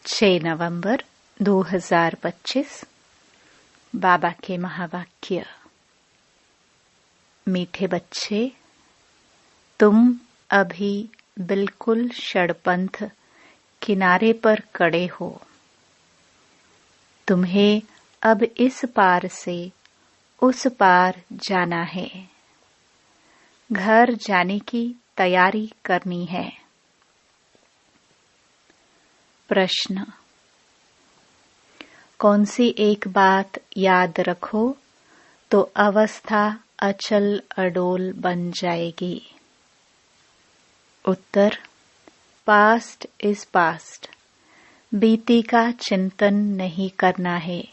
6 नवंबर 2025। बाबा के महावाक्य। मीठे बच्चे, तुम अभी बिल्कुल षड़पंथ किनारे पर खड़े हो। तुम्हें अब इस पार से उस पार जाना है। घर जाने की तैयारी करनी है। प्रश्न। कौन सी एक बात याद रखो तो अवस्था अचल अडोल बन जाएगी? उत्तर। Past is past. बीती का चिंतन नहीं करना है,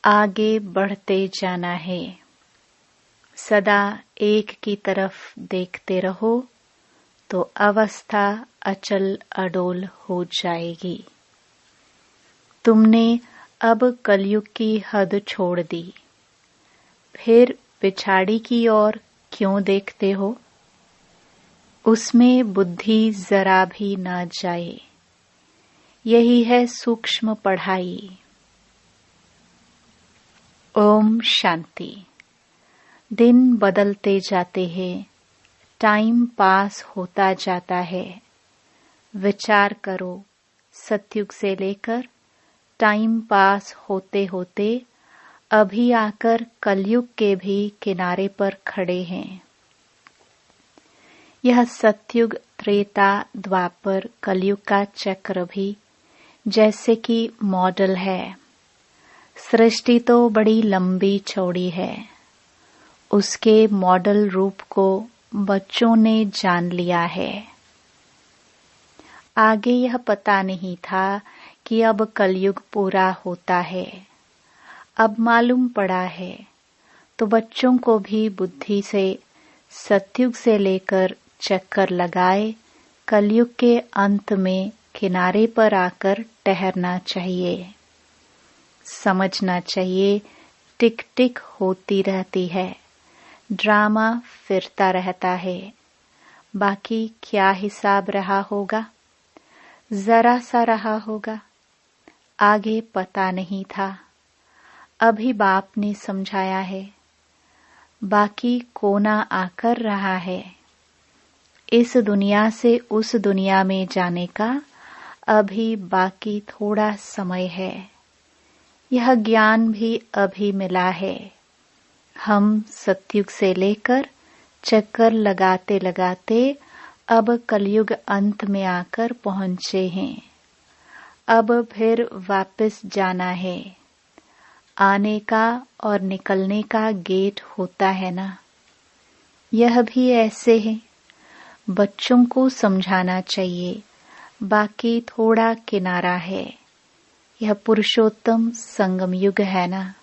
आगे बढ़ते जाना है। सदा एक की तरफ देखते रहो तो अवस्था अचल अडोल हो जाएगी। तुमने अब कलयुग की हद छोड़ दी, फिर पिछाड़ी की ओर क्यों देखते हो? उसमें बुद्धि जरा भी ना जाए। यही है सूक्ष्म पढ़ाई। ओम शांति। दिन बदलते जाते हैं, टाइम पास होता जाता है। विचार करो, सतयुग से लेकर टाइम पास होते होते अभी आकर कलयुग के भी किनारे पर खड़े हैं। यह सतयुग, त्रेता, द्वापर, कलयुग का चक्र भी जैसे कि मॉडल है। सृष्टि तो बड़ी लंबी चौड़ी है। उसके मॉडल रूप को बच्चों ने जान लिया है। आगे यह पता नहीं था कि अब कलयुग पूरा होता है। अब मालूम पड़ा है तो बच्चों को भी बुद्धि से सतयुग से लेकर चक्कर लगाए कलयुग के अंत में किनारे पर आकर ठहरना चाहिए। समझना चाहिए, टिक टिक होती रहती है, ड्रामा फिरता रहता है। बाकी क्या हिसाब रहा होगा? जरा सा रहा होगा। आगे पता नहीं था। अभी बाप ने समझाया है। बाकी कोना आकर रहा है। इस दुनिया से उस दुनिया में जाने का अभी बाकी थोड़ा समय है। यह ज्ञान भी अभी मिला है। हम सतयुग से लेकर चक्कर लगाते लगाते अब कलयुग अंत में आकर पहुंचे हैं। अब फिर वापस जाना है। आने का और निकलने का गेट होता है ना। यह भी ऐसे है। बच्चों को समझाना चाहिए, बाकी थोड़ा किनारा है। यह पुरुषोत्तम संगम युग है ना।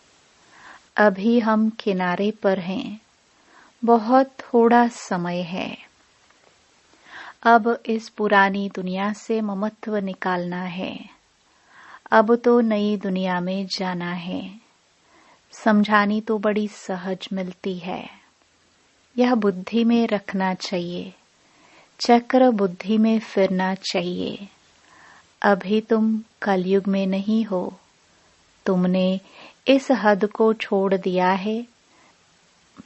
अभी हम किनारे पर हैं। बहुत थोड़ा समय है। अब इस पुरानी दुनिया से ममत्व निकालना है। अब तो नई दुनिया में जाना है। समझानी तो बड़ी सहज मिलती है। यह बुद्धि में रखना चाहिए। चक्र बुद्धि में फिरना चाहिए। अभी तुम कलयुग में नहीं हो। तुमने इस हद को छोड़ दिया है।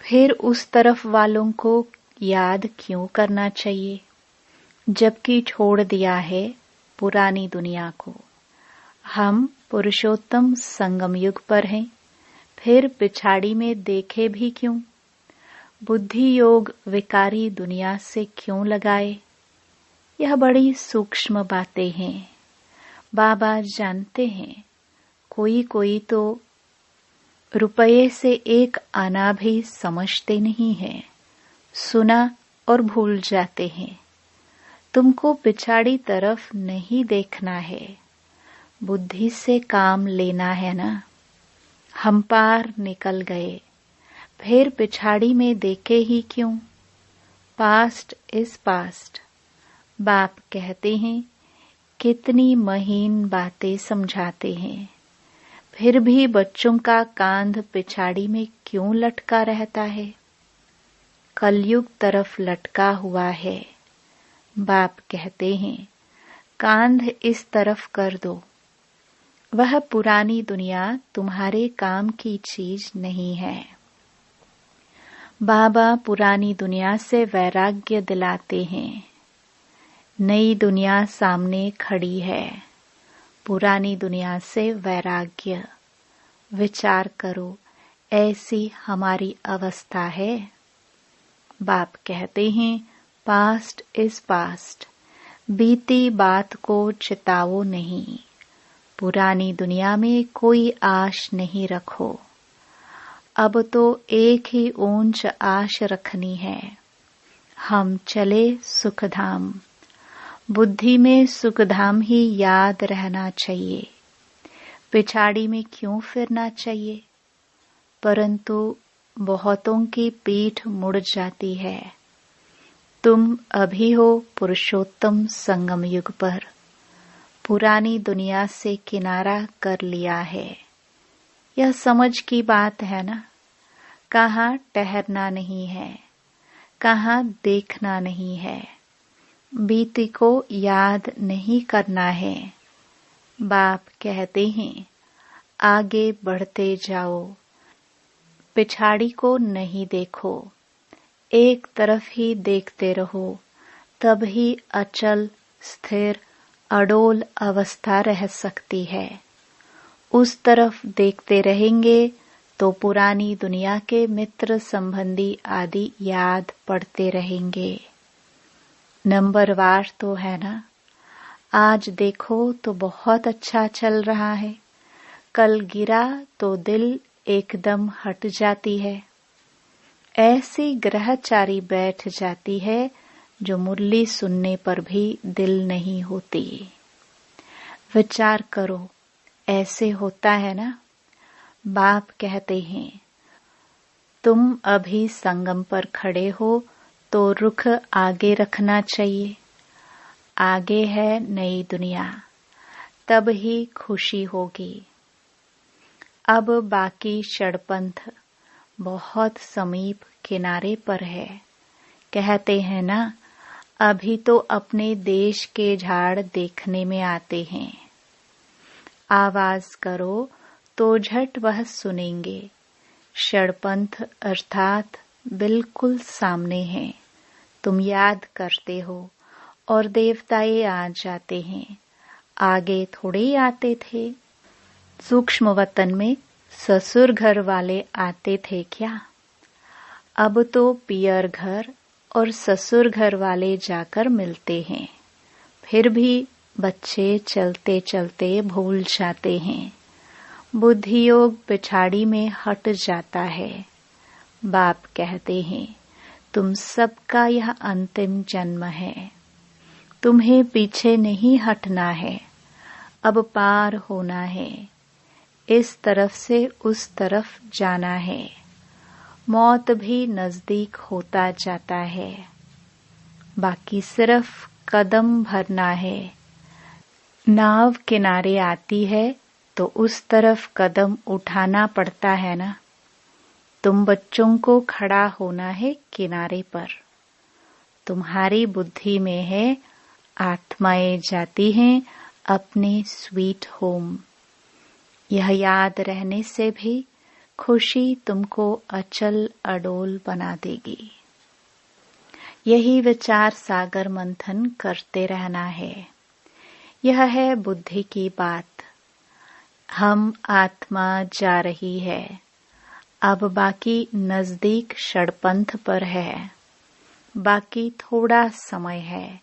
फिर उस तरफ वालों को याद क्यों करना चाहिए, जबकि छोड़ दिया है पुरानी दुनिया को। हम पुरुषोत्तम संगम युग पर हैं। फिर पिछाड़ी में देखे भी क्यों? बुद्धि योग विकारी दुनिया से क्यों लगाए? यह बड़ी सूक्ष्म बातें हैं। बाबा जानते हैं। कोई कोई तो रुपये से एक आना भी समझते नहीं है। सुना और भूल जाते हैं। तुमको पिछाड़ी तरफ नहीं देखना है। बुद्धि से काम लेना है ना। हम पार निकल गए, फिर पिछाड़ी में देखे ही क्यों? Past is past. बाप कहते हैं, कितनी महीन बातें समझाते हैं। फिर भी बच्चों का कांध पिछाड़ी में क्यों लटका रहता है? कलयुग तरफ लटका हुआ है। बाप कहते हैं, कांध इस तरफ कर दो। वह पुरानी दुनिया तुम्हारे काम की चीज नहीं है। बाबा पुरानी दुनिया से वैराग्य दिलाते हैं। नई दुनिया सामने खड़ी है। पुरानी दुनिया से वैराग्य। विचार करो, ऐसी हमारी अवस्था है। बाप कहते हैं, पास्ट इज पास्ट। बीती बात को चिताओ नहीं। पुरानी दुनिया में कोई आश नहीं रखो। अब तो एक ही ऊंच आश रखनी है। हम चले सुखधाम। बुद्धि में सुखधाम ही याद रहना चाहिए। पिछाड़ी में क्यों फिरना चाहिए? परंतु बहुतों की पीठ मुड़ जाती है। तुम अभी हो पुरुषोत्तम संगम युग पर। पुरानी दुनिया से किनारा कर लिया है। यह समझ की बात है ना। कहाँ ठहरना नहीं है, कहाँ देखना नहीं है। बीती को याद नहीं करना है। बाप कहते हैं, आगे बढ़ते जाओ, पिछाड़ी को नहीं देखो। एक तरफ ही देखते रहो, तब ही अचल स्थिर अडोल अवस्था रह सकती है। उस तरफ देखते रहेंगे तो पुरानी दुनिया के मित्र संबंधी आदि याद पड़ते रहेंगे। नंबरवार तो है ना। आज देखो तो बहुत अच्छा चल रहा है, कल गिरा तो दिल एकदम हट जाती है। ऐसी ग्रहचारी बैठ जाती है जो मुरली सुनने पर भी दिल नहीं होती। विचार करो, ऐसे होता है ना। बाप कहते हैं, तुम अभी संगम पर खड़े हो तो रुख आगे रखना चाहिए। आगे है नई दुनिया, तब ही खुशी होगी। अब बाकी षडपंथ बहुत समीप किनारे पर है। कहते हैं ना, अभी तो अपने देश के झाड़ देखने में आते हैं। आवाज करो तो झट वह सुनेंगे। षडपंथ अर्थात बिल्कुल सामने है। तुम याद करते हो और देवताएं आ जाते हैं। आगे थोड़े ही आते थे। सूक्ष्म वतन में ससुर घर वाले आते थे क्या? अब तो पियर घर और ससुर घर वाले जाकर मिलते हैं। फिर भी बच्चे चलते चलते भूल जाते हैं। बुद्धि योग पिछाड़ी में हट जाता है। बाप कहते हैं, तुम सबका यह अंतिम जन्म है। तुम्हें पीछे नहीं हटना है, अब पार होना है। इस तरफ से उस तरफ जाना है। मौत भी नजदीक होता जाता है। बाकी सिर्फ कदम भरना है। नाव किनारे आती है तो उस तरफ कदम उठाना पड़ता है ना। तुम बच्चों को खड़ा होना है किनारे पर। तुम्हारी बुद्धि में है, आत्माएं जाती हैं अपने स्वीट होम। यह याद रहने से भी खुशी तुमको अचल अडोल बना देगी। यही विचार सागर मंथन करते रहना है। यह है बुद्धि की बात। हम आत्मा जा रही है। अब बाकी नजदीक षडपंथ पर है। बाकी थोड़ा समय है।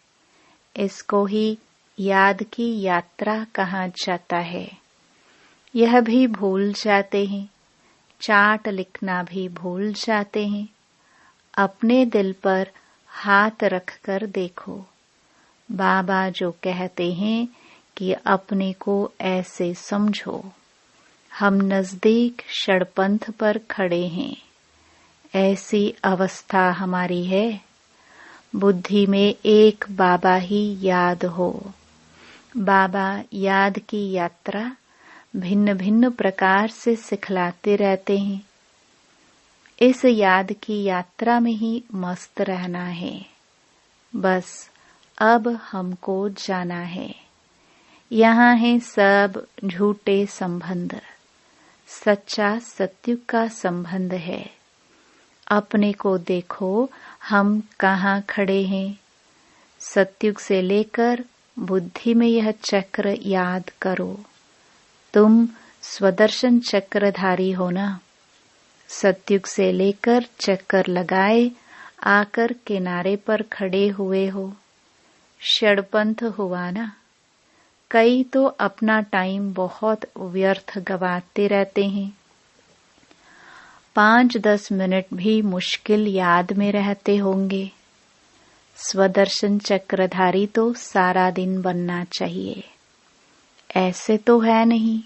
इसको ही याद की यात्रा कहा जाता है। यह भी भूल जाते हैं। चार्ट लिखना भी भूल जाते हैं। अपने दिल पर हाथ रखकर देखो। बाबा जो कहते हैं कि अपने को ऐसे समझो। हम नजदीक षडपंथ पर खड़े हैं। ऐसी अवस्था हमारी है। बुद्धि में एक बाबा ही याद हो। बाबा याद की यात्रा भिन्न भिन्न प्रकार से सिखलाते रहते हैं। इस याद की यात्रा में ही मस्त रहना है। बस अब हमको जाना है। यहाँ है सब झूठे संबंध, सच्चा सत्युग का संबंध है। अपने को देखो, हम कहाँ खड़े हैं। सत्युग से लेकर बुद्धि में यह चक्र याद करो। तुम स्वदर्शन चक्रधारी हो ना। सत्युग से लेकर चक्कर लगाए आकर किनारे पर खड़े हुए हो। षडपंथ हुआ ना। कई तो अपना टाइम बहुत व्यर्थ गवाते रहते हैं। 5-10 मिनट भी मुश्किल याद में रहते होंगे। स्वदर्शन चक्रधारी तो सारा दिन बनना चाहिए। ऐसे तो है नहीं।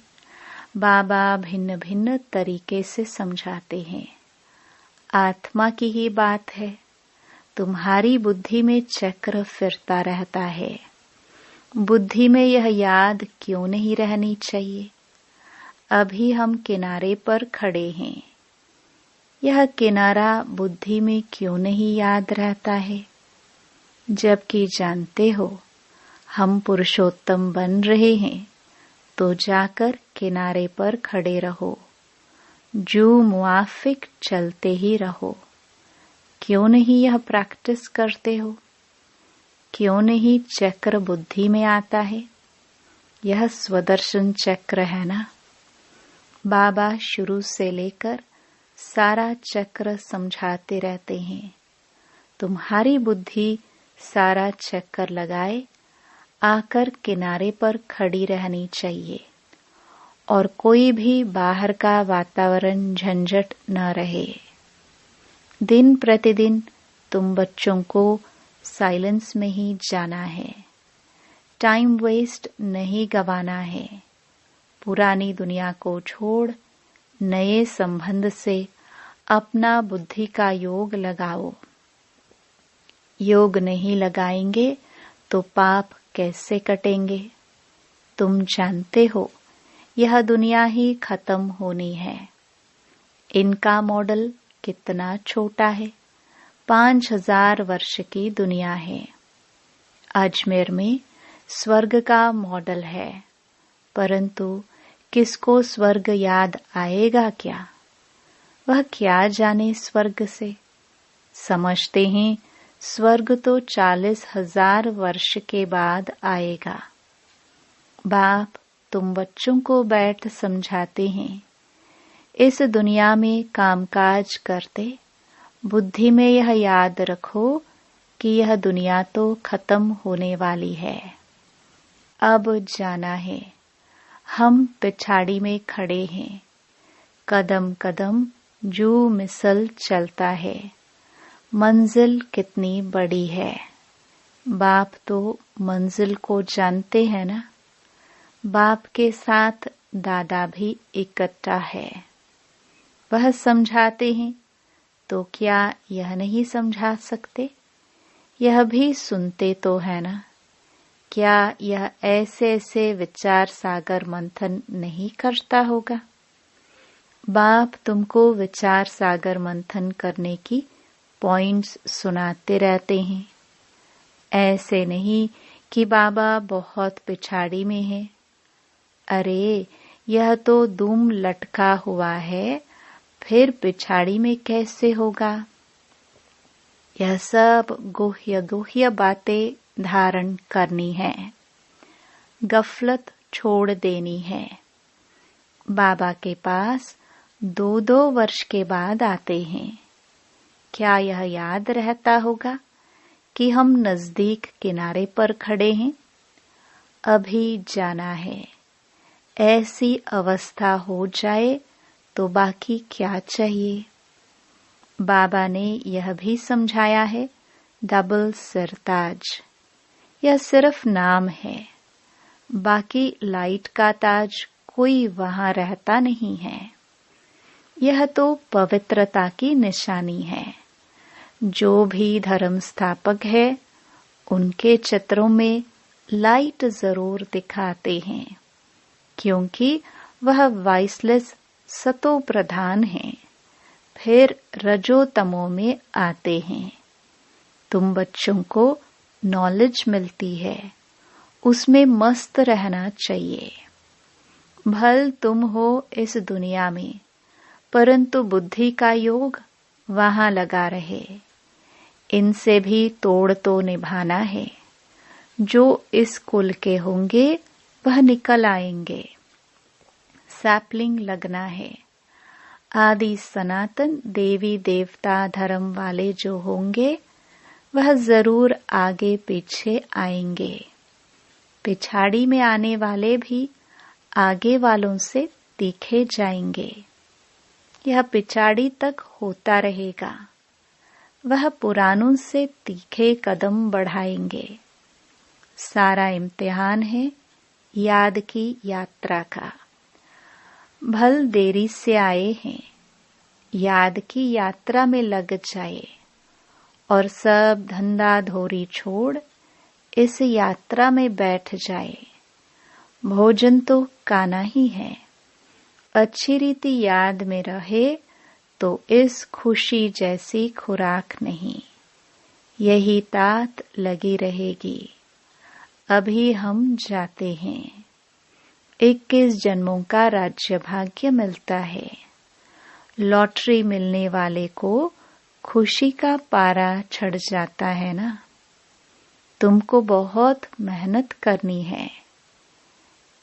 बाबा भिन्न भिन्न तरीके से समझाते हैं। आत्मा की ही बात है। तुम्हारी बुद्धि में चक्र फिरता रहता है। बुद्धि में यह याद क्यों नहीं रहनी चाहिए। अभी हम किनारे पर खड़े हैं। यह किनारा बुद्धि में क्यों नहीं याद रहता है। जबकि जानते हो हम पुरुषोत्तम बन रहे हैं, तो जाकर किनारे पर खड़े रहो। जो मुआफिक चलते ही रहो। क्यों नहीं यह प्रैक्टिस करते हो। क्यों नहीं चक्र बुद्धि में आता है। यह स्वदर्शन चक्र है ना। बाबा शुरू से लेकर सारा चक्र समझाते रहते हैं। तुम्हारी बुद्धि सारा चक्कर लगाए आकर किनारे पर खड़ी रहनी चाहिए और कोई भी बाहर का वातावरण झंझट न रहे। दिन प्रतिदिन तुम बच्चों को साइलेंस में ही जाना है। टाइम वेस्ट नहीं गवाना है। पुरानी दुनिया को छोड़ नए संबंध से अपना बुद्धि का योग लगाओ। योग नहीं लगाएंगे तो पाप कैसे कटेंगे। तुम जानते हो यह दुनिया ही खत्म होनी है। इनका मॉडल कितना छोटा है। 5000 वर्ष की दुनिया है। अजमेर में स्वर्ग का मॉडल है, परंतु किसको स्वर्ग याद आएगा क्या। वह क्या जाने स्वर्ग से। समझते हैं स्वर्ग तो 40,000 वर्ष के बाद आएगा। बाप तुम बच्चों को बैठ समझाते हैं। इस दुनिया में कामकाज करते बुद्धि में यह याद रखो कि यह दुनिया तो खत्म होने वाली है। अब जाना है। हम पिछाड़ी में खड़े हैं। कदम कदम जो मिसल चलता है। मंजिल कितनी बड़ी है। बाप तो मंजिल को जानते हैं ना। बाप के साथ दादा भी इकट्ठा है। वह समझाते हैं तो क्या यह नहीं समझा सकते। यह भी सुनते तो है ना। क्या यह ऐसे ऐसे विचार सागर मंथन नहीं करता होगा। बाप तुमको विचार सागर मंथन करने की पॉइंट्स सुनाते रहते हैं। ऐसे नहीं कि बाबा बहुत पिछाड़ी में है। अरे यह तो दुम लटका हुआ है, फिर पिछाड़ी में कैसे होगा। यह सब गुह्य गुह्य बातें धारण करनी है। गफलत छोड़ देनी है। बाबा के पास 2-2 वर्ष के बाद आते हैं। क्या यह याद रहता होगा कि हम नजदीक किनारे पर खड़े हैं। अभी जाना है। ऐसी अवस्था हो जाए तो बाकी क्या चाहिए। बाबा ने यह भी समझाया है, डबल सिरताज यह सिर्फ नाम है। बाकी लाइट का ताज कोई वहां रहता नहीं है। यह तो पवित्रता की निशानी है। जो भी धर्म स्थापक है उनके चित्रों में लाइट जरूर दिखाते हैं, क्योंकि वह वाइसलेस सतो प्रधान है। फिर रजो तमो में आते हैं। तुम बच्चों को नॉलेज मिलती है उसमें मस्त रहना चाहिए। भल तुम हो इस दुनिया में, परंतु बुद्धि का योग वहां लगा रहे। इनसे भी तोड़ तो निभाना है। जो इस कुल के होंगे वह निकल आएंगे। सैपलिंग लगना है। आदि सनातन देवी देवता धर्म वाले जो होंगे वह जरूर आगे पीछे आएंगे। पिछाड़ी में आने वाले भी आगे वालों से तीखे जाएंगे। यह पिछाड़ी तक होता रहेगा। वह पुरानों से तीखे कदम बढ़ाएंगे। सारा इम्तिहान है याद की यात्रा का। भल देरी से आए हैं, याद की यात्रा में लग जाए और सब धंधा धोरी छोड़ इस यात्रा में बैठ जाए। भोजन तो काना ही है। अच्छी रीति याद में रहे तो इस खुशी जैसी खुराक नहीं। यही तात लगी रहेगी। अभी हम जाते हैं। 21 जन्मों का राज्य भाग्य मिलता है। लॉटरी मिलने वाले को खुशी का पारा चढ़ जाता है ना। तुमको बहुत मेहनत करनी है।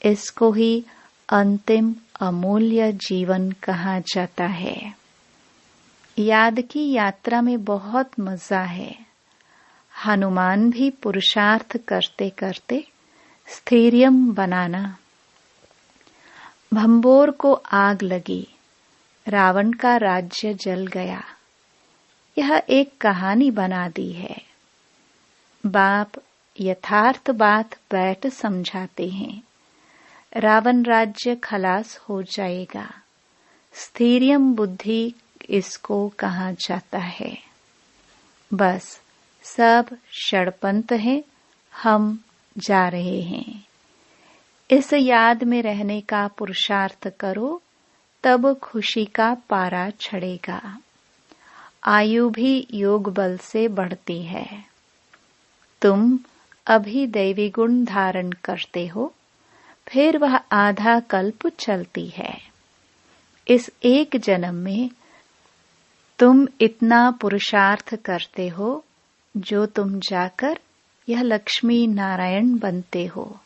इसको ही अंतिम अमूल्य जीवन कहा जाता है। याद की यात्रा में बहुत मजा है। हनुमान भी पुरुषार्थ करते करते स्थैर्यम बनाना। भंबोर को आग लगी, रावण का राज्य जल गया। यह एक कहानी बना दी है। बाप यथार्थ बात बैठ समझाते हैं। रावण राज्य खलास हो जाएगा। स्थैर्यम बुद्धि इसको कहा जाता है। बस सब षड़पंथ है। हम जा रहे हैं। इस याद में रहने का पुरुषार्थ करो, तब खुशी का पारा चढ़ेगा। आयु भी योग बल से बढ़ती है। तुम अभी दैवी गुण धारण करते हो, फिर वह आधा कल्प चलती है। इस एक जन्म में तुम इतना पुरुषार्थ करते हो, जो तुम जाकर यह लक्ष्मी नारायण बनते हो,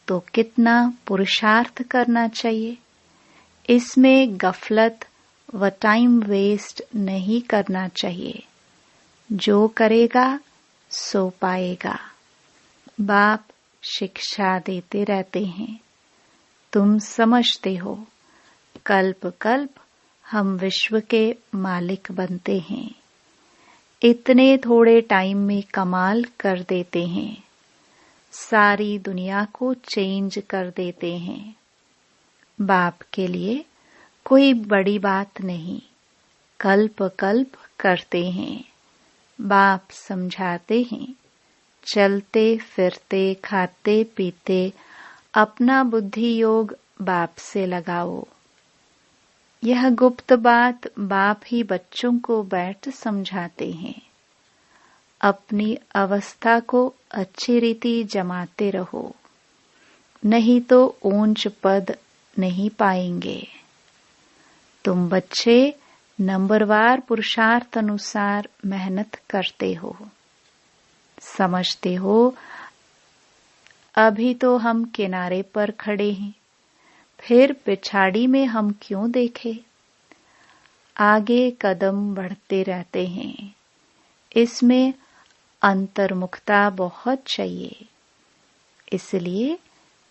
तो कितना पुरुषार्थ करना चाहिए। इसमें गफलत व टाइम वेस्ट नहीं करना चाहिए। जो करेगा सो पाएगा। बाप शिक्षा देते रहते हैं। तुम समझते हो, कल्प कल्प हम विश्व के मालिक बनते हैं। इतने थोड़े टाइम में कमाल कर देते हैं। सारी दुनिया को चेंज कर देते हैं। बाप के लिए कोई बड़ी बात नहीं। कल्प कल्प करते हैं। बाप समझाते हैं। चलते फिरते खाते पीते अपना बुद्धि योग बाप से लगाओ। यह गुप्त बात बाप ही बच्चों को बैठ समझाते हैं। अपनी अवस्था को अच्छी रीति जमाते रहो, नहीं तो ऊंच पद नहीं पाएंगे। तुम बच्चे नंबरवार पुरुषार्थ अनुसार मेहनत करते हो। समझते हो अभी तो हम किनारे पर खड़े हैं, फिर पिछाड़ी में हम क्यों देखें। आगे कदम बढ़ते रहते हैं। इसमें अंतर्मुखता बहुत चाहिए। इसलिए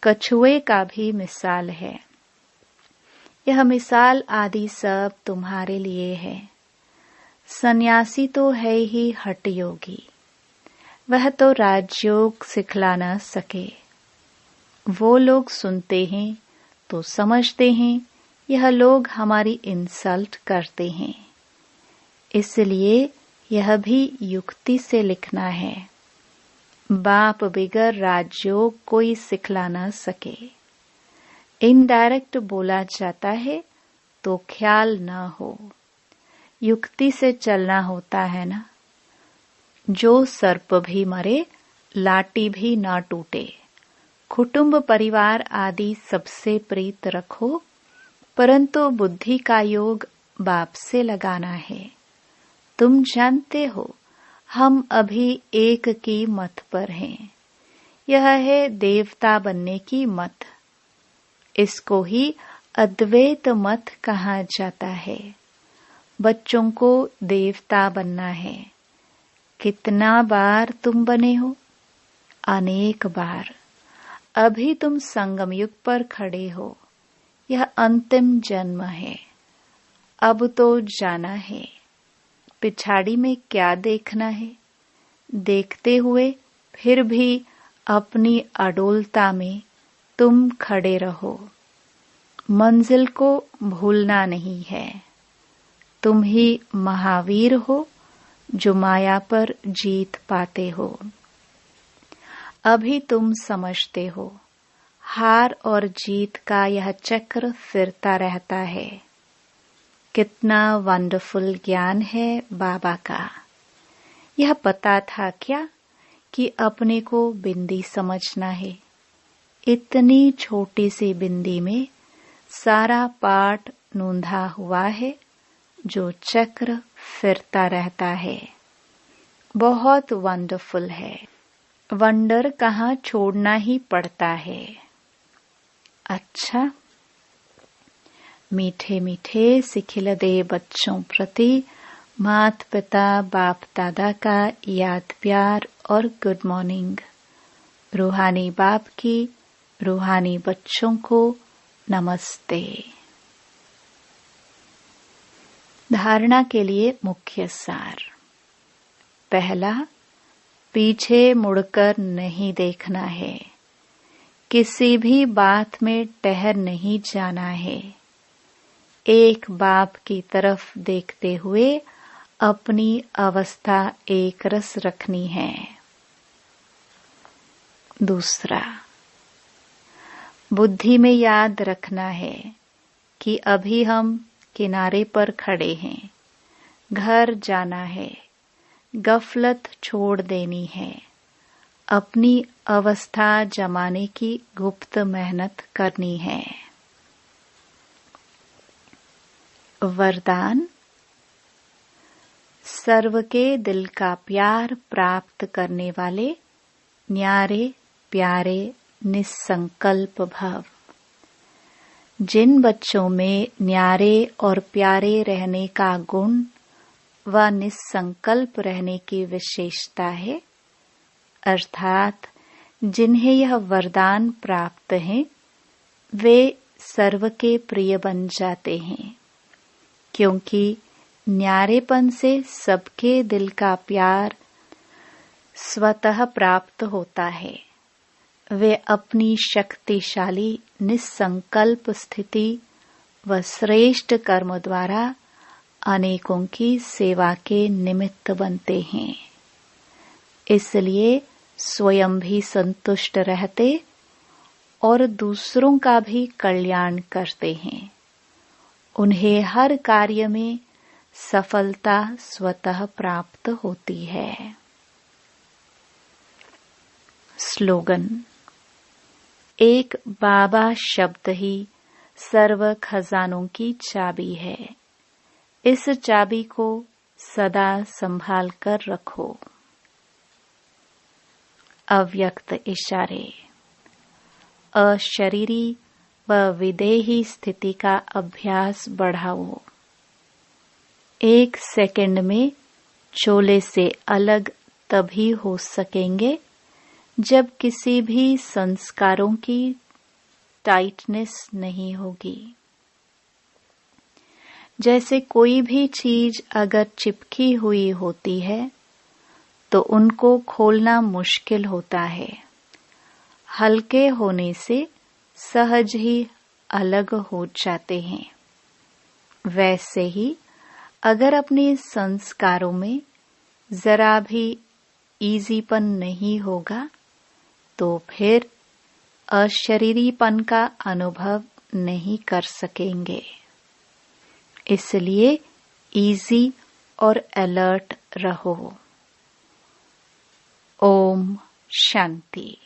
कछुए का भी मिसाल है। यह मिसाल आदि सब तुम्हारे लिए है। सन्यासी तो है ही हठ योगी। वह तो राजयोग सिखला न सके। वो लोग सुनते हैं तो समझते हैं यह लोग हमारी इंसल्ट करते हैं। इसलिए यह भी युक्ति से लिखना है। बाप बिगर राजयोग कोई सिखला न सके। इनडायरेक्ट बोला जाता है तो ख्याल न हो। युक्ति से चलना होता है ना। जो सर्प भी मरे लाटी भी ना टूटे। कुटुंब परिवार आदि सबसे प्रीत रखो, परंतु बुद्धि का योग बाप से लगाना है। तुम जानते हो हम अभी एक की मत पर हैं। यह है देवता बनने की मत। इसको ही अद्वैत मत कहा जाता है। बच्चों को देवता बनना है। कितना बार तुम बने हो? अनेक बार। अभी तुम संगम युग पर खड़े हो। यह अंतिम जन्म है। अब तो जाना है। पिछाड़ी में क्या देखना है? देखते हुए फिर भी अपनी अडोलता में तुम खड़े रहो। मंजिल को भूलना नहीं है। तुम ही महावीर हो जो माया पर जीत पाते हो। अभी तुम समझते हो हार और जीत का यह चक्र फिरता रहता है। कितना वंडरफुल ज्ञान है बाबा का। यह पता था क्या कि अपने को बिंदी समझना है? इतनी छोटी सी बिंदी में सारा पाठ नूंधा हुआ है जो चक्र फिरता रहता है। बहुत वंडरफुल है। वंडर कहाँ छोड़ना ही पड़ता है। अच्छा, मीठे मीठे सिखिलदे बच्चों प्रति माता पिता बाप दादा का याद प्यार और गुड मॉर्निंग। रूहानी बाप की रूहानी बच्चों को नमस्ते। धारणा के लिए मुख्य सार। पहला, पीछे मुड़कर नहीं देखना है। किसी भी बात में ठहर नहीं जाना है। एक बाप की तरफ देखते हुए अपनी अवस्था एक रस रखनी है। दूसरा, बुद्धि में याद रखना है कि अभी हम किनारे पर खड़े हैं। घर जाना है। गफलत छोड़ देनी है। अपनी अवस्था जमाने की गुप्त मेहनत करनी है। वरदान। सर्व के दिल का प्यार प्राप्त करने वाले न्यारे प्यारे निसंकल्प भव। जिन बच्चों में न्यारे और प्यारे रहने का गुण व निसंकल्प रहने की विशेषता है, अर्थात जिन्हें यह वरदान प्राप्त है, वे सर्व के प्रिय बन जाते हैं, क्योंकि न्यारेपन से सबके दिल का प्यार स्वतः प्राप्त होता है। वे अपनी शक्तिशाली निसंकल्प स्थिति व श्रेष्ठ कर्म द्वारा अनेकों की सेवा के निमित्त बनते हैं। इसलिए स्वयं भी संतुष्ट रहते और दूसरों का भी कल्याण करते हैं। उन्हें हर कार्य में सफलता स्वतः प्राप्त होती है। स्लोगन। एक बाबा शब्द ही सर्व खजानों की चाबी है। इस चाबी को सदा संभाल कर रखो। अव्यक्त इशारे। अशरीरी व विदेही स्थिति का अभ्यास बढ़ाओ। 1 सेकंड में चोले से अलग तभी हो सकेंगे जब किसी भी संस्कारों की टाइटनेस नहीं होगी। जैसे कोई भी चीज अगर चिपकी हुई होती है तो उनको खोलना मुश्किल होता है। हल्के होने से सहज ही अलग हो जाते हैं। वैसे ही अगर अपने संस्कारों में जरा भी ईजीपन नहीं होगा तो फिर अशरीरीपन का अनुभव नहीं कर सकेंगे। इसलिए ईजी और अलर्ट रहो। ओम शांति।